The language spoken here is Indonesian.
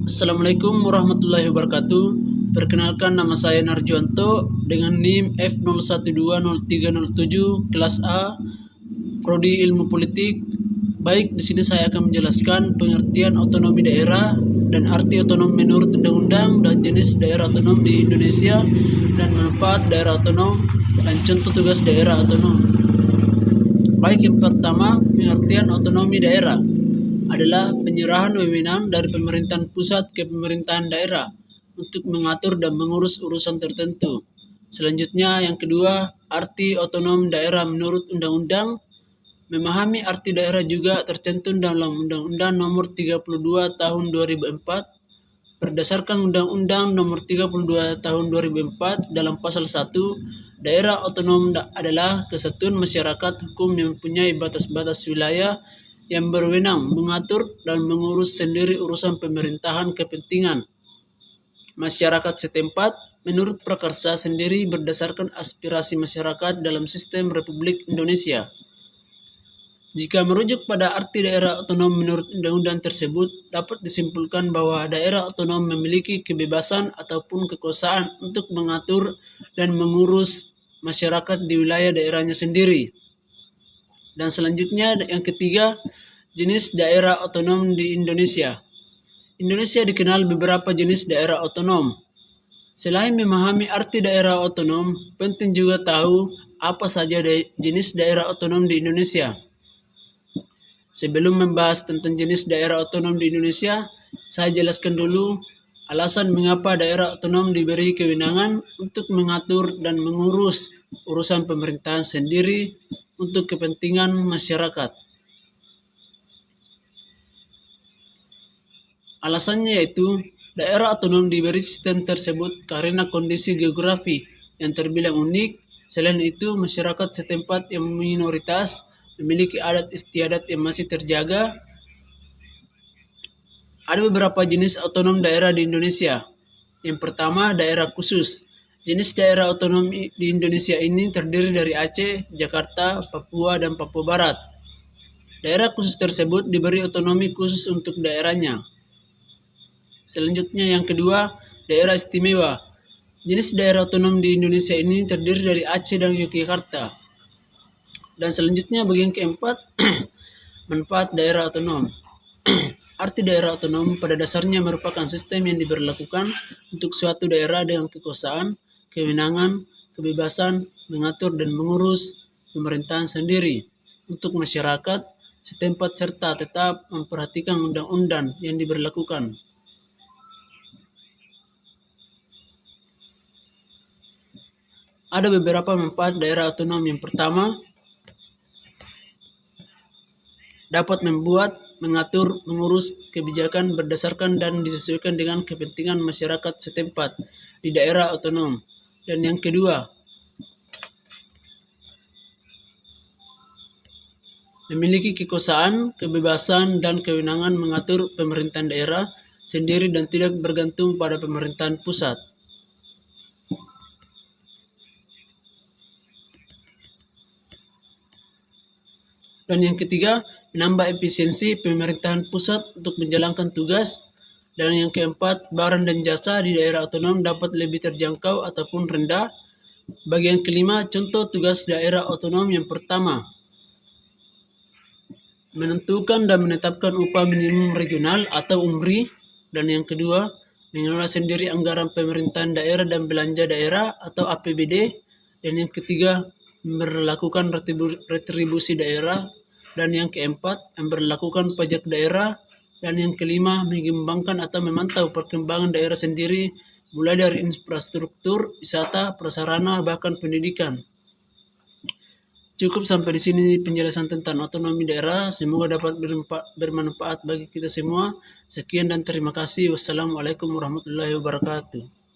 Assalamualaikum warahmatullahi wabarakatuh. Perkenalkan, nama saya Narjuanto dengan NIM F01203007 kelas A, Prodi Ilmu Politik. Baik, di sini saya akan menjelaskan pengertian otonomi daerah dan arti otonom menurut undang-undang dan jenis daerah otonom di Indonesia dan manfaat daerah otonom dan contoh tugas daerah otonom. Baik, yang pertama, pengertian otonomi daerah adalah penyerahan wewenang dari pemerintahan pusat ke pemerintahan daerah untuk mengatur dan mengurus urusan tertentu. Selanjutnya, yang kedua, arti otonom daerah menurut undang-undang. Memahami arti daerah juga tercantum dalam Undang-Undang Nomor 32 Tahun 2004. Berdasarkan Undang-Undang Nomor 32 Tahun 2004 dalam pasal 1, daerah otonom adalah kesatuan masyarakat hukum yang mempunyai batas-batas wilayah yang berwenang mengatur dan mengurus sendiri urusan pemerintahan kepentingan masyarakat setempat menurut prakarsa sendiri berdasarkan aspirasi masyarakat dalam sistem Republik Indonesia. Jika merujuk pada arti daerah otonom menurut undang-undang tersebut, dapat disimpulkan bahwa daerah otonom memiliki kebebasan ataupun kekuasaan untuk mengatur dan mengurus masyarakat di wilayah daerahnya sendiri. Dan selanjutnya, yang ketiga, jenis daerah otonom di Indonesia. Indonesia dikenal beberapa jenis daerah otonom. Selain memahami arti daerah otonom, penting juga tahu apa saja jenis daerah otonom di Indonesia. Sebelum membahas tentang jenis daerah otonom di Indonesia, saya jelaskan dulu alasan mengapa daerah otonom diberi kewenangan untuk mengatur dan mengurus urusan pemerintahan sendiri untuk kepentingan masyarakat. Alasannya yaitu daerah otonom diberi sistem tersebut karena kondisi geografi yang terbilang unik. Selain itu, masyarakat setempat yang minoritas memiliki adat istiadat yang masih terjaga. Ada beberapa jenis otonom daerah di Indonesia. Yang pertama, daerah khusus. Jenis daerah otonom di Indonesia ini terdiri dari Aceh, Jakarta, Papua, dan Papua Barat. Daerah khusus tersebut diberi otonomi khusus untuk daerahnya. Selanjutnya, yang kedua, daerah istimewa. Jenis daerah otonom di Indonesia ini terdiri dari Aceh dan Yogyakarta. Dan selanjutnya, bagian keempat, manfaat daerah otonom. Arti daerah otonom pada dasarnya merupakan sistem yang diberlakukan untuk suatu daerah dengan kekuasaan, kewenangan, kebebasan, mengatur dan mengurus pemerintahan sendiri untuk masyarakat setempat serta tetap memperhatikan undang-undang yang diberlakukan. Ada beberapa manfaat daerah otonom. Yang pertama, dapat membuat, mengatur, mengurus kebijakan berdasarkan dan disesuaikan dengan kepentingan masyarakat setempat di daerah otonom. Dan yang kedua, memiliki kekuasaan, kebebasan, dan kewenangan mengatur pemerintahan daerah sendiri dan tidak bergantung pada pemerintahan pusat. Dan yang ketiga, menambah efisiensi pemerintahan pusat untuk menjalankan tugas. Dan yang keempat, barang dan jasa di daerah otonom dapat lebih terjangkau ataupun rendah. Bagian kelima, contoh tugas daerah otonom. Yang pertama, menentukan dan menetapkan upah minimum regional atau UMRI. Dan yang kedua, mengelola sendiri anggaran pemerintahan daerah dan belanja daerah atau APBD. Dan yang ketiga, memperlakukan retribusi daerah. Dan yang keempat, memperlakukan pajak daerah. Dan yang kelima, mengembangkan atau memantau perkembangan daerah sendiri, mulai dari infrastruktur, wisata, prasarana, bahkan pendidikan. Cukup sampai di sini penjelasan tentang otonomi daerah. Semoga dapat bermanfaat bagi kita semua. Sekian dan terima kasih. Wassalamualaikum warahmatullahi wabarakatuh.